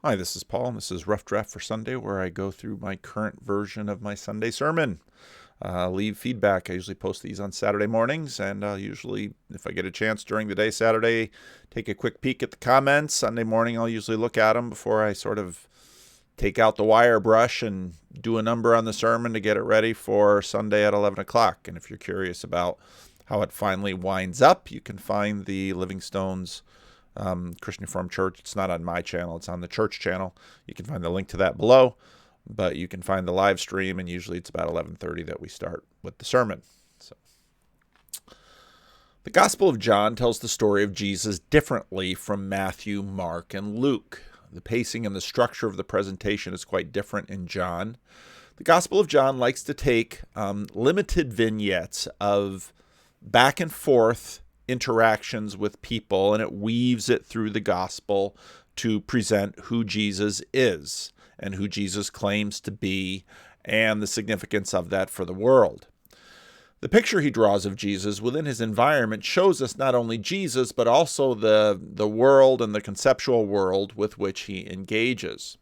Hi, this is Paul, and this is Rough Draft for Sunday, where I go through my current version of my Sunday sermon. Leave feedback. I usually post these on Saturday mornings, and I'll usually, if I get a chance during the day Saturday, take a quick peek at the comments. Sunday morning, I'll usually look at them before I sort of take out the wire brush and do a number on the sermon to get it ready for Sunday at 11 o'clock. And if you're curious about how it finally winds up, you can find the Livingstone's Christian Reformed Church. It's not on my channel. It's on the church channel. You can find the link to that below, but you can find the live stream, and usually it's about 11:30 that we start with the sermon. So, the Gospel of John tells the story of Jesus differently from Matthew, Mark, and Luke. The pacing and the structure of the presentation is quite different in John. The Gospel of John likes to take limited vignettes of back and forth interactions with people, and it weaves it through the gospel to present who Jesus is and who Jesus claims to be and the significance of that for the world. The picture he draws of Jesus within his environment shows us not only Jesus, but also the world and the conceptual world with which he engages.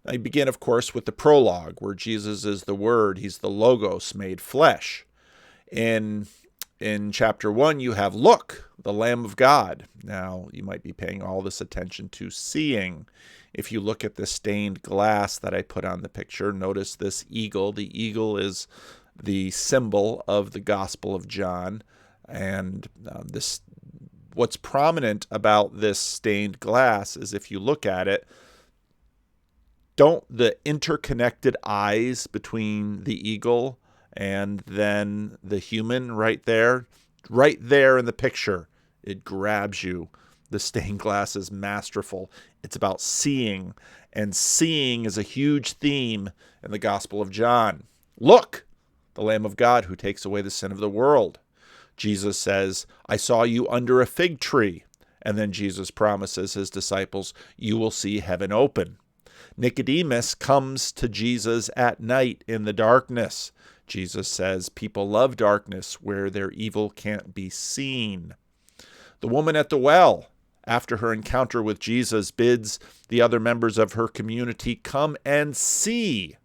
I begin, of course, with the prologue, where Jesus is the Word. He's the Logos made flesh. In chapter 1, you have, "Look, the Lamb of God." Now, you might be paying all this attention to seeing. If you look at the stained glass that I put on the picture, notice this eagle. The eagle is the symbol of the Gospel of John. And what's prominent about this stained glass is, if you look at it, don't the interconnected eyes between the eagle and then the human right there in the picture, it grabs you. The stained glass is masterful. It's about seeing, and seeing is a huge theme in the Gospel of John. "Look, the Lamb of God who takes away the sin of the world." Jesus says, "I saw you under a fig tree." And then Jesus promises his disciples, "You will see heaven open." Nicodemus comes to Jesus at night in the darkness. Jesus says, "People love darkness where their evil can't be seen." The woman at the well, after her encounter with Jesus, bids the other members of her community, "Come and see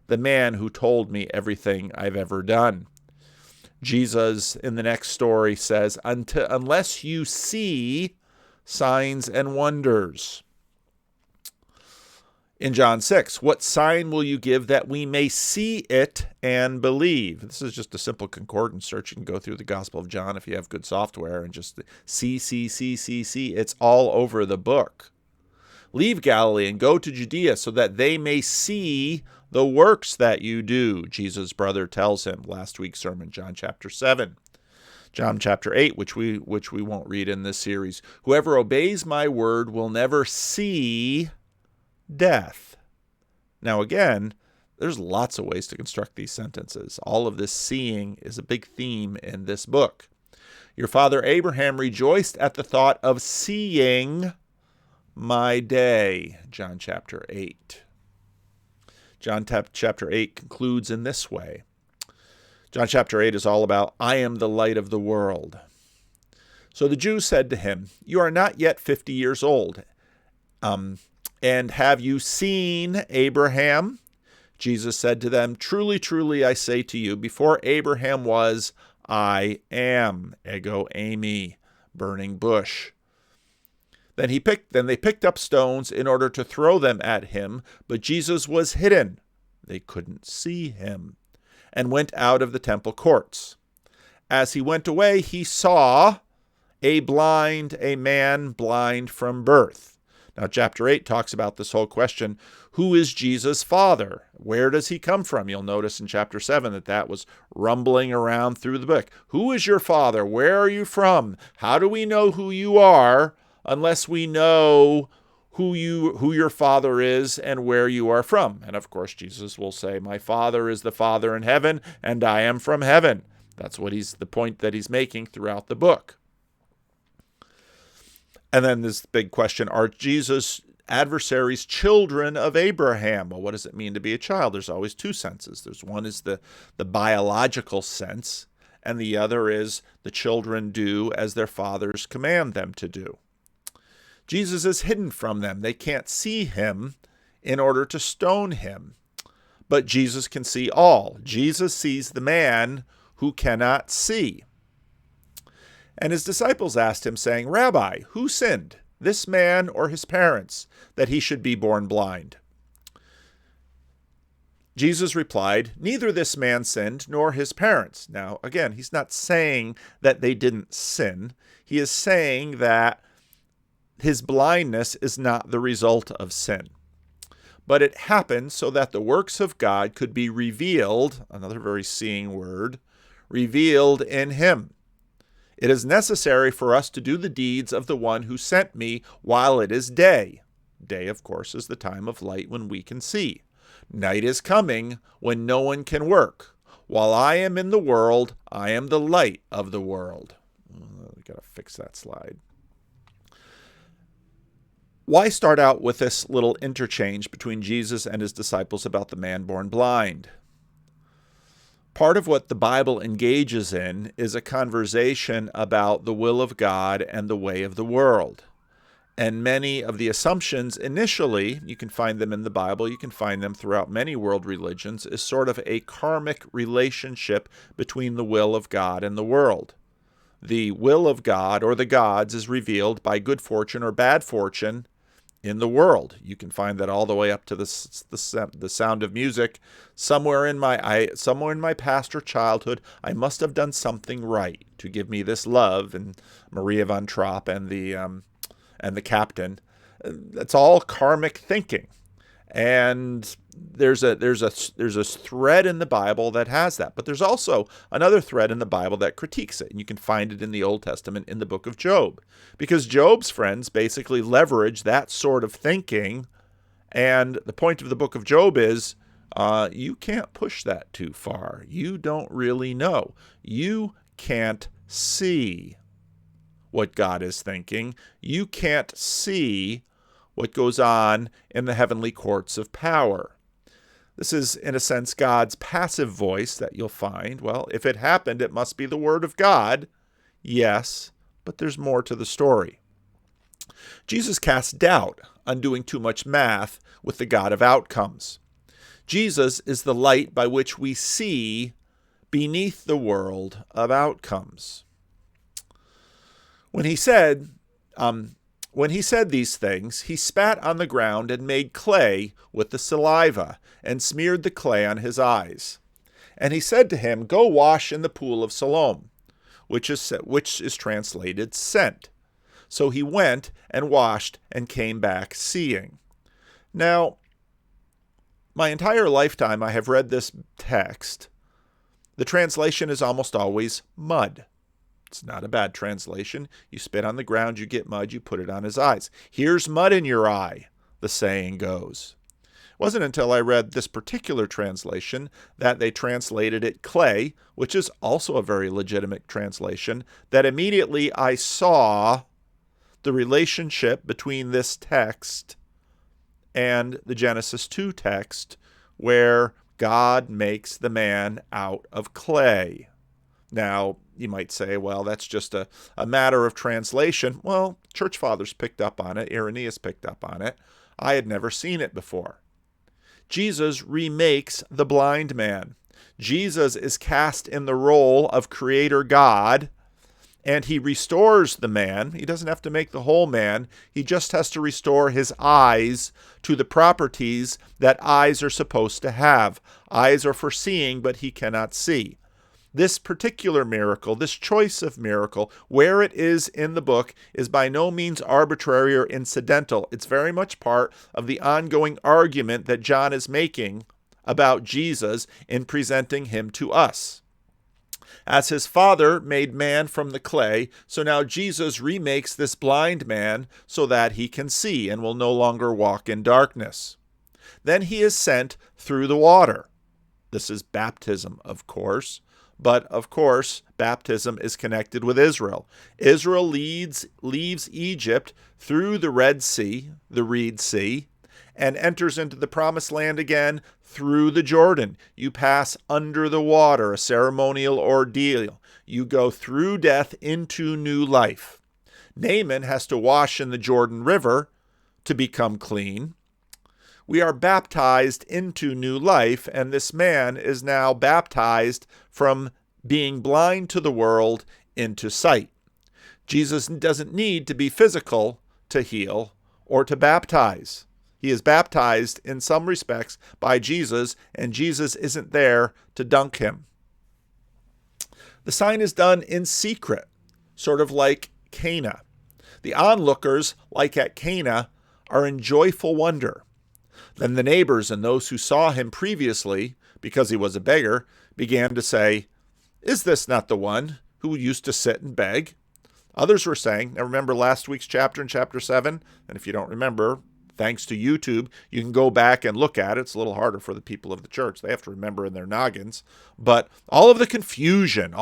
the man who told me everything I've ever done." Jesus, in the next story, says, "Unless you see signs and wonders." In John 6, "What sign will you give that we may see it and believe?" This is just a simple concordance search. You can go through the Gospel of John if you have good software and just see. It's all over the book. "Leave Galilee and go to Judea so that they may see the works that you do," Jesus' brother tells him. Last week's sermon, John chapter 7. John chapter 8, which we won't read in this series. "Whoever obeys my word will never see death." Now again, there's lots of ways to construct these sentences. All of this seeing is a big theme in this book. "Your father Abraham rejoiced at the thought of seeing my day." John chapter 8. John chapter 8 concludes in this way. John chapter 8 is all about, "I am the light of the world." "So the Jews said to him, 'You are not yet 50 years old. And have you seen Abraham?' Jesus said to them, 'Truly, truly, I say to you, before Abraham was, I am.'" Ego eimi, burning bush. Then they picked up stones in order to throw them at him, but Jesus was hidden. They couldn't see him, and went out of the temple courts. As he went away, he saw a man blind from birth. Now, chapter 8 talks about this whole question. Who is Jesus' father? Where does he come from? You'll notice in chapter 7 that was rumbling around through the book. Who is your father? Where are you from? How do we know who you are unless we know who your father is and where you are from? And of course, Jesus will say, "My Father is the Father in heaven, and I am from heaven." That's the point that he's making throughout the book. And then this big question, are Jesus' adversaries children of Abraham? Well, what does it mean to be a child? There's always two senses. There's one is the biological sense, and the other is the children do as their fathers command them to do. Jesus is hidden from them. They can't see him in order to stone him. But Jesus can see all. Jesus sees the man who cannot see. And his disciples asked him, saying, Rabbi, who sinned, this man or his parents, that he should be born blind? Jesus replied, neither this man sinned nor his parents. Now, again, he's not saying that they didn't sin. He is saying that his blindness is not the result of sin. But it happened so that the works of God could be revealed, another very seeing word, revealed in him. It is necessary for us to do the deeds of the one who sent me while it is day. Day, of course, is the time of light when we can see. Night is coming when no one can work. While I am in the world, I am the light of the world. We got to fix that slide. Why start out with this little interchange between Jesus and his disciples about the man born blind? Part of what the Bible engages in is a conversation about the will of God and the way of the world. And many of the assumptions initially, you can find them in the Bible, you can find them throughout many world religions, is sort of a karmic relationship between the will of God and the world. The will of God or the gods is revealed by good fortune or bad fortune in the world. You can find that all the way up to the Sound of Music. Somewhere in my past or childhood, I must have done something right to give me this love, and Maria von Trapp and the captain. That's all karmic thinking, and there's a thread in the Bible that has that, but there's also another thread in the Bible that critiques it, and you can find it in the Old Testament in the book of Job, because Job's friends basically leverage that sort of thinking, and the point of the book of Job is you can't push that too far. You don't really know. You can't see what God is thinking. You can't see what goes on in the heavenly courts of power. This is, in a sense, God's passive voice that you'll find. Well, if it happened, it must be the word of God. Yes, but there's more to the story. Jesus casts doubt on doing too much math with the God of outcomes. Jesus is the light by which we see beneath the world of outcomes. When he said these things, he spat on the ground and made clay with the saliva and smeared the clay on his eyes. And he said to him, go wash in the pool of Siloam, which is translated sent. So he went and washed and came back seeing. Now, my entire lifetime I have read this text. The translation is almost always mud. It's not a bad translation. You spit on the ground, you get mud, you put it on his eyes. Here's mud in your eye, the saying goes. It wasn't until I read this particular translation that they translated it clay, which is also a very legitimate translation, that immediately I saw the relationship between this text and the Genesis 2 text, where God makes the man out of clay. Now, you might say, well, that's just a matter of translation. Well, church fathers picked up on it. Irenaeus picked up on it. I had never seen it before. Jesus remakes the blind man. Jesus is cast in the role of Creator God, and he restores the man. He doesn't have to make the whole man. He just has to restore his eyes to the properties that eyes are supposed to have. Eyes are for seeing, but he cannot see. This particular miracle, this choice of miracle, where it is in the book, is by no means arbitrary or incidental. It's very much part of the ongoing argument that John is making about Jesus in presenting him to us. As his Father made man from the clay, so now Jesus remakes this blind man so that he can see and will no longer walk in darkness. Then he is sent through the water. This is baptism, of course. But, of course, baptism is connected with Israel. Israel leaves Egypt through the Red Sea, the Reed Sea, and enters into the Promised Land again through the Jordan. You pass under the water, a ceremonial ordeal. You go through death into new life. Naaman has to wash in the Jordan River to become clean. We are baptized into new life, and this man is now baptized from being blind to the world into sight. Jesus doesn't need to be physical to heal or to baptize. He is baptized in some respects by Jesus, and Jesus isn't there to dunk him. The sign is done in secret, sort of like Cana. The onlookers, like at Cana, are in joyful wonder. Then the neighbors and those who saw him previously, because he was a beggar, began to say, "Is this not the one who used to sit and beg?" Others were saying, now remember last week's chapter in chapter 7? And if you don't remember, thanks to YouTube, you can go back and look at it. It's a little harder for the people of the church. They have to remember in their noggins. But all of the confusion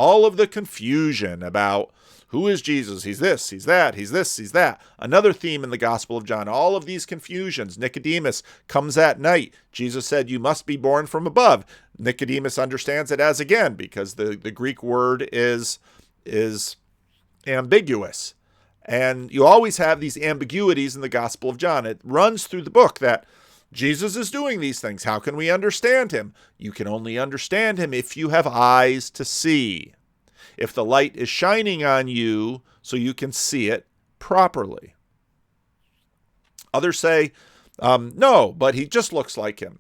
about who is Jesus? He's this, he's that, he's this, he's that. Another theme in the Gospel of John, all of these confusions. Nicodemus comes at night. Jesus said, "You must be born from above." Nicodemus understands it as again, because the Greek word is ambiguous. And you always have these ambiguities in the Gospel of John. It runs through the book that Jesus is doing these things. How can we understand him? You can only understand him if you have eyes to see. If the light is shining on you so you can see it properly. Others say, no, but he just looks like him.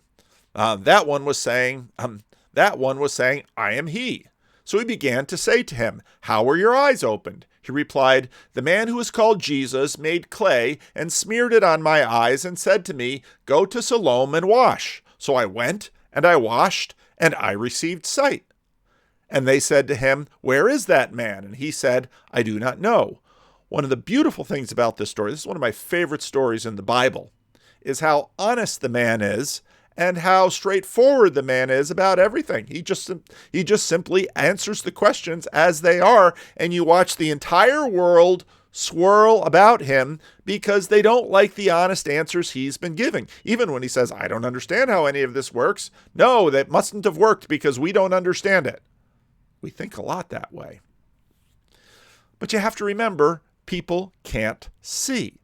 That one was saying, "I am he." So he began to say to him, "How were your eyes opened?" He replied, "The man who is called Jesus made clay and smeared it on my eyes and said to me, 'Go to Siloam and wash.' So I went and I washed and I received sight." And they said to him, "Where is that man?" And he said, "I do not know." One of the beautiful things about this story, this is one of my favorite stories in the Bible, is how honest the man is and how straightforward the man is about everything. He just simply answers the questions as they are, and you watch the entire world swirl about him because they don't like the honest answers he's been giving. Even when he says, "I don't understand how any of this works." No, that mustn't have worked because we don't understand it. We think a lot that way. But you have to remember, people can't see.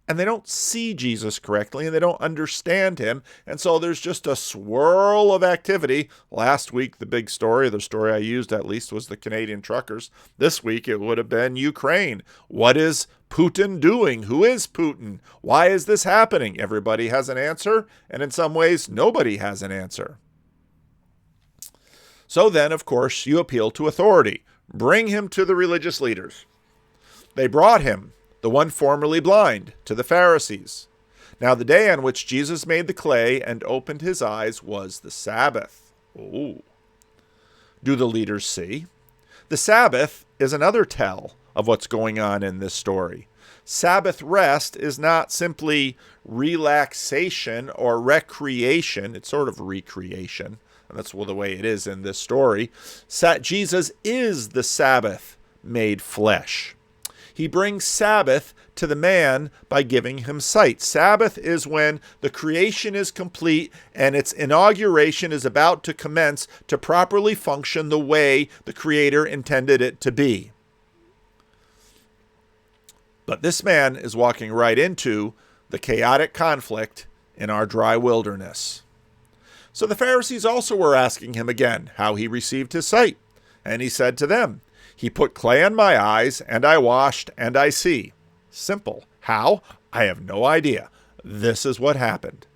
And they don't see Jesus correctly, and they don't understand him. And so there's just a swirl of activity. Last week, the big story, the story I used at least, was the Canadian truckers. This week, it would have been Ukraine. What is Putin doing? Who is Putin? Why is this happening? Everybody has an answer, and in some ways, nobody has an answer. So then, of course, you appeal to authority. Bring him to the religious leaders. They brought him, the one formerly blind, to the Pharisees. Now the day on which Jesus made the clay and opened his eyes was the Sabbath. Oh. Do the leaders see? The Sabbath is another tell of what's going on in this story. Sabbath rest is not simply relaxation or recreation. It's sort of recreation. And that's the way it is in this story. Jesus is the Sabbath made flesh. He brings Sabbath to the man by giving him sight. Sabbath is when the creation is complete and its inauguration is about to commence to properly function the way the Creator intended it to be. But this man is walking right into the chaotic conflict in our dry wilderness. So the Pharisees also were asking him again how he received his sight. And he said to them, "He put clay on my eyes, and I washed, and I see." Simple. How? I have no idea. This is what happened.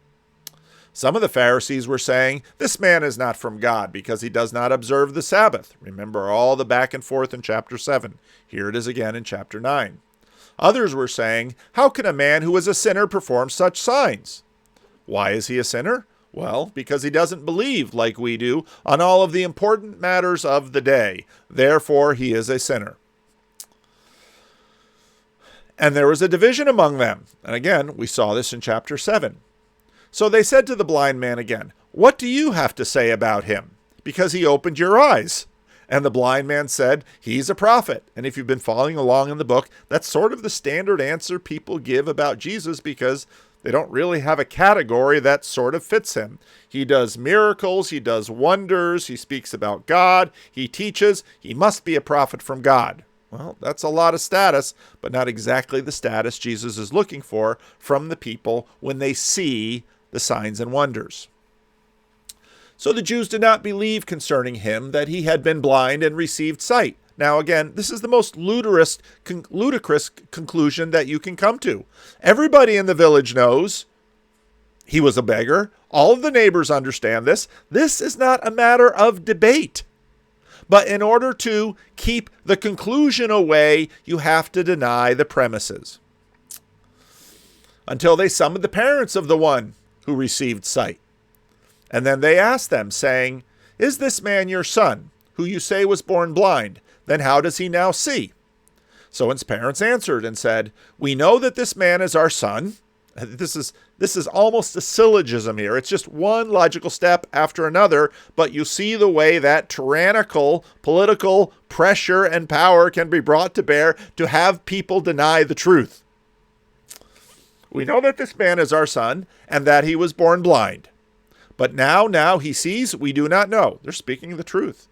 Some of the Pharisees were saying, "This man is not from God because he does not observe the Sabbath." Remember all the back and forth in chapter 7. Here it is again in chapter 9. Others were saying, "How can a man who is a sinner perform such signs?" Why is he a sinner? Well, because he doesn't believe, like we do, on all of the important matters of the day. Therefore, he is a sinner. And there was a division among them. And again, we saw this in chapter 7. So they said to the blind man again, "What do you have to say about him? Because he opened your eyes." And the blind man said, "He's a prophet." And if you've been following along in the book, that's sort of the standard answer people give about Jesus because they don't really have a category that sort of fits him. He does miracles, he does wonders, he speaks about God, he teaches, he must be a prophet from God. Well, that's a lot of status, but not exactly the status Jesus is looking for from the people when they see the signs and wonders. So the Jews did not believe concerning him that he had been blind and received sight. Now, again, this is the most ludicrous conclusion that you can come to. Everybody in the village knows he was a beggar. All of the neighbors understand this. This is not a matter of debate. But in order to keep the conclusion away, you have to deny the premises. Until they summoned the parents of the one who received sight. And then they asked them, saying, "Is this man your son, who you say was born blind? Then how does he now see?" So his parents answered and said, "We know that this man is our son." This is almost a syllogism here. It's just one logical step after another, but you see the way that tyrannical political pressure and power can be brought to bear to have people deny the truth. We know that this man is our son and that he was born blind. But now he sees, we do not know. They're speaking the truth.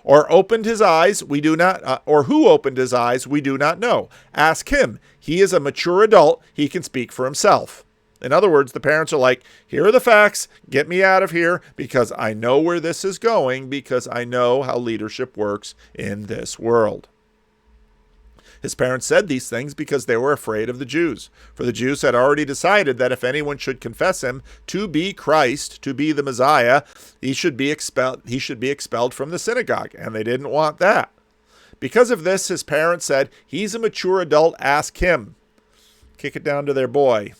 Or opened his eyes, we do not, or who opened his eyes, we do not know. Ask him. He is a mature adult. He can speak for himself. In other words, the parents are like, here are the facts. Get me out of here because I know where this is going, because I know how leadership works in this world. His parents said these things because they were afraid of the Jews. For the Jews had already decided that if anyone should confess him to be Christ, to be the Messiah, he should be expelled from the synagogue, and they didn't want that. Because of this, his parents said, "He's a mature adult, ask him." Kick it down to their boy.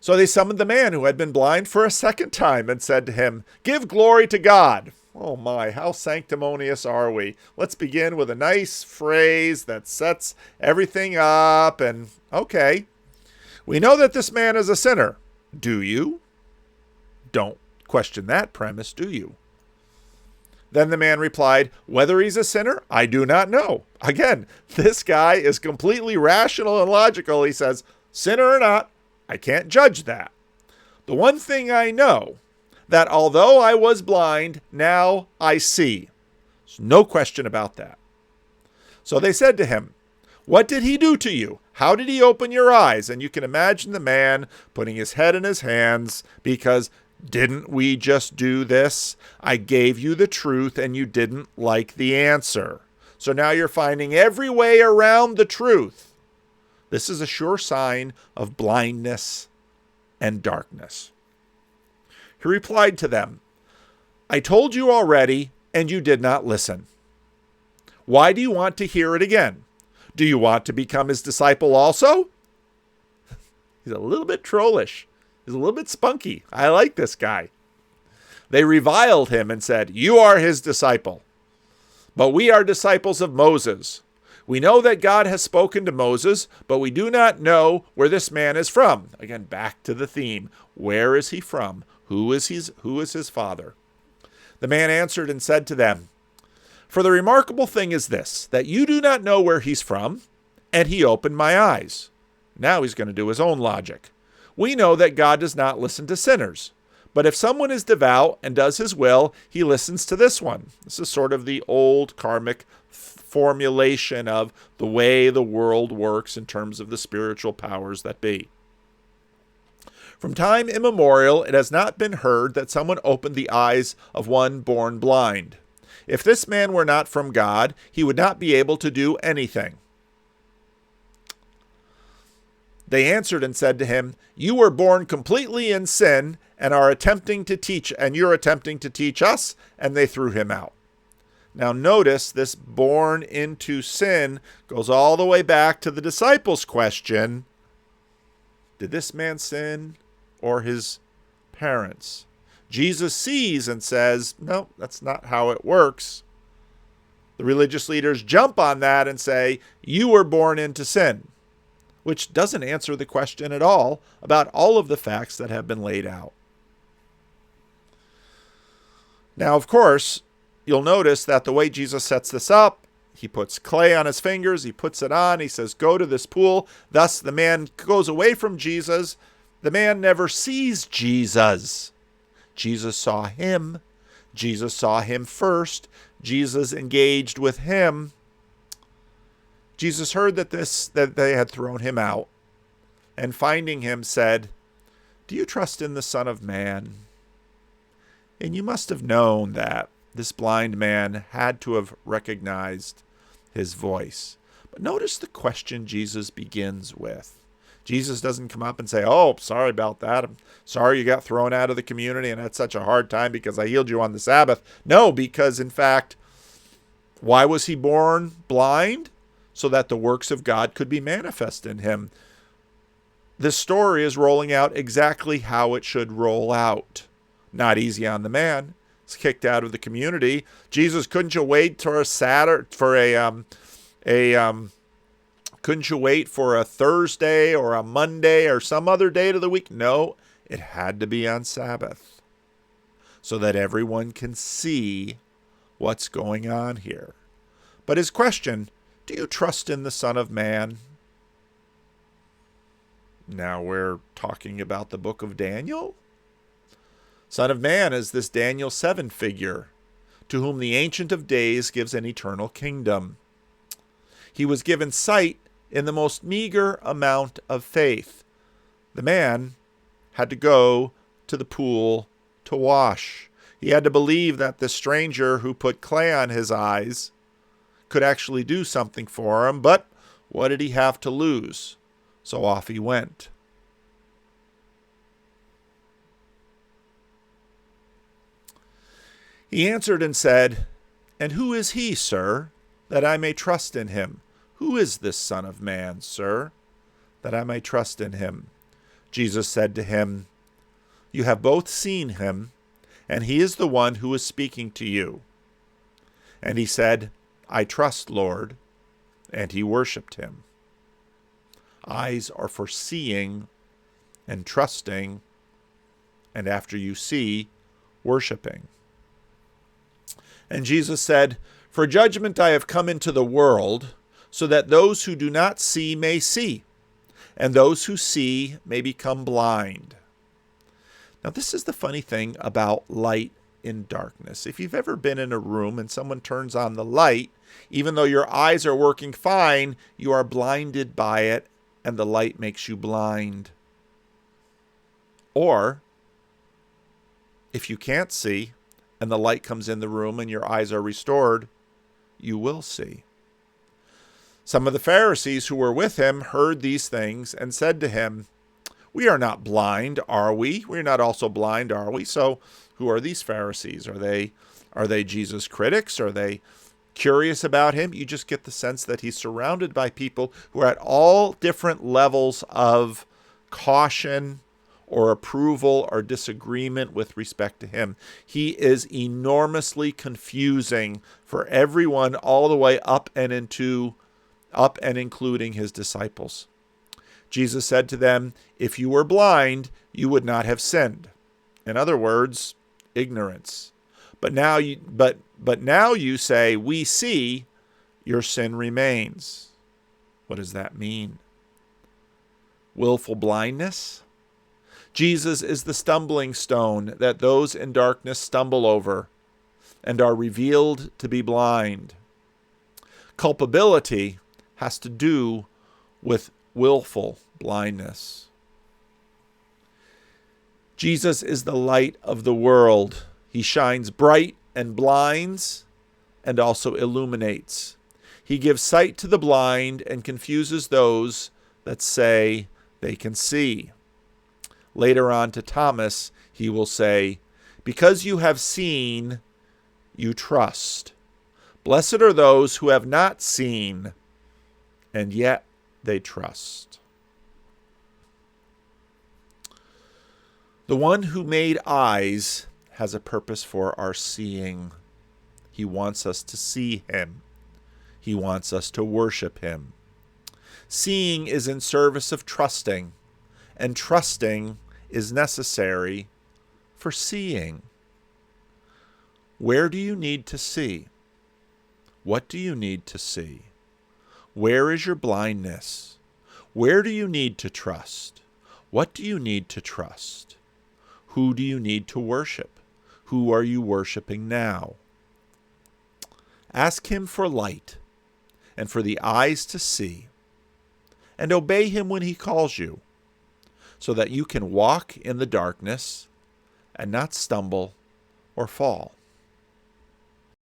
So they summoned the man who had been blind for a second time and said to him, "Give glory to God." Oh my, how sanctimonious are we? Let's begin with a nice phrase that sets everything up. And okay, we know that this man is a sinner. Do you? Don't question that premise, do you? Then the man replied, "Whether he's a sinner, I do not know." Again, this guy is completely rational and logical. He says, sinner or not, I can't judge that. The one thing I know, that although I was blind, now I see. There's no question about that. So they said to him, "What did he do to you? How did he open your eyes?" And you can imagine the man putting his head in his hands because, didn't we just do this? I gave you the truth and you didn't like the answer. So now you're finding every way around the truth. This is a sure sign of blindness and darkness. He replied to them, "I told you already, and you did not listen. Why do you want to hear it again? Do you want to become his disciple also?" He's a little bit trollish. He's a little bit spunky. I like this guy. They reviled him and said, "You are his disciple, but we are disciples of Moses. We know that God has spoken to Moses, but we do not know where this man is from." Again, back to the theme. Where is he from? Who is his father? The man answered and said to them, "For the remarkable thing is this, that you do not know where he's from, and he opened my eyes." Now he's going to do his own logic. "We know that God does not listen to sinners, but if someone is devout and does his will, he listens to this one." This is sort of the old karmic formulation of the way the world works in terms of the spiritual powers that be. "From time immemorial, it has not been heard that someone opened the eyes of one born blind. If this man were not from God, he would not be able to do anything." They answered and said to him, "You were born completely in sin and you're attempting to teach us," and they threw him out. Now notice this born into sin goes all the way back to the disciples' question, did this man sin or his parents? Jesus sees and says, no, that's not how it works. The religious leaders jump on that and say, you were born into sin, which doesn't answer the question at all about all of the facts that have been laid out. Now, of course, you'll notice that the way Jesus sets this up, he puts clay on his fingers, he puts it on, he says, go to this pool. Thus, the man goes away from Jesus. The man never sees Jesus. Jesus saw him. Jesus saw him first. Jesus engaged with him. Jesus heard that they had thrown him out, and finding him said, "Do you trust in the Son of Man?" And you must have known that this blind man had to have recognized his voice. But notice the question Jesus begins with. Jesus doesn't come up and say, "Oh, sorry about that. I'm sorry you got thrown out of the community and had such a hard time because I healed you on the Sabbath." No, because in fact, why was he born blind? So that the works of God could be manifest in him. This story is rolling out exactly how it should roll out. Not easy on the man. He's kicked out of the community. Jesus, couldn't you wait for couldn't you wait for a Thursday or a Monday or some other day of the week? No, it had to be on Sabbath so that everyone can see what's going on here. But his question, do you trust in the Son of Man? Now we're talking about the book of Daniel. Son of Man is this Daniel 7 figure, to whom the Ancient of Days gives an eternal kingdom. He was given sight in the most meager amount of faith. The man had to go to the pool to wash. He had to believe that the stranger who put clay on his eyes could actually do something for him, but what did he have to lose? So off he went. He answered and said, "And who is he, sir, that I may trust in him? Who is this Son of Man, sir, that I may trust in him?" Jesus said to him, "You have both seen him, and he is the one who is speaking to you." And he said, "I trust, Lord," and he worshipped him. Eyes are for seeing and trusting, and after you see, worshiping. And Jesus said, "For judgment I have come into the world, so that those who do not see may see, and those who see may become blind." Now, this is the funny thing about light in darkness. If you've ever been in a room and someone turns on the light, even though your eyes are working fine, you are blinded by it, and the light makes you blind. Or, if you can't see, and the light comes in the room and your eyes are restored, you will see. Some of the Pharisees who were with him heard these things and said to him, "We are not blind, are we? We are not also blind, are we?" So who are these Pharisees? Are they Jesus critics? Are they curious about him? You just get the sense that he's surrounded by people who are at all different levels of caution or approval or disagreement with respect to him. He is enormously confusing for everyone, all the way up and including his disciples. Jesus said to them, "If you were blind, you would not have sinned." In other words, ignorance. But now you say, "We see," your sin remains. What does that mean? Willful blindness? Jesus is the stumbling stone that those in darkness stumble over and are revealed to be blind. Culpability has to do with willful blindness. Jesus is the light of the world. He shines bright and blinds and also illuminates. He gives sight to the blind and confuses those that say they can see. Later on to Thomas, he will say, "Because you have seen, you trust. Blessed are those who have not seen, and yet they trust." The one who made eyes has a purpose for our seeing. He wants us to see him. He wants us to worship him. Seeing is in service of trusting, and trusting is necessary for seeing. Where do you need to see? What do you need to see? Where is your blindness? Where do you need to trust? What do you need to trust? Who do you need to worship? Who are you worshiping now? Ask him for light, and for the eyes to see, and obey him when he calls you, so that you can walk in the darkness and not stumble or fall.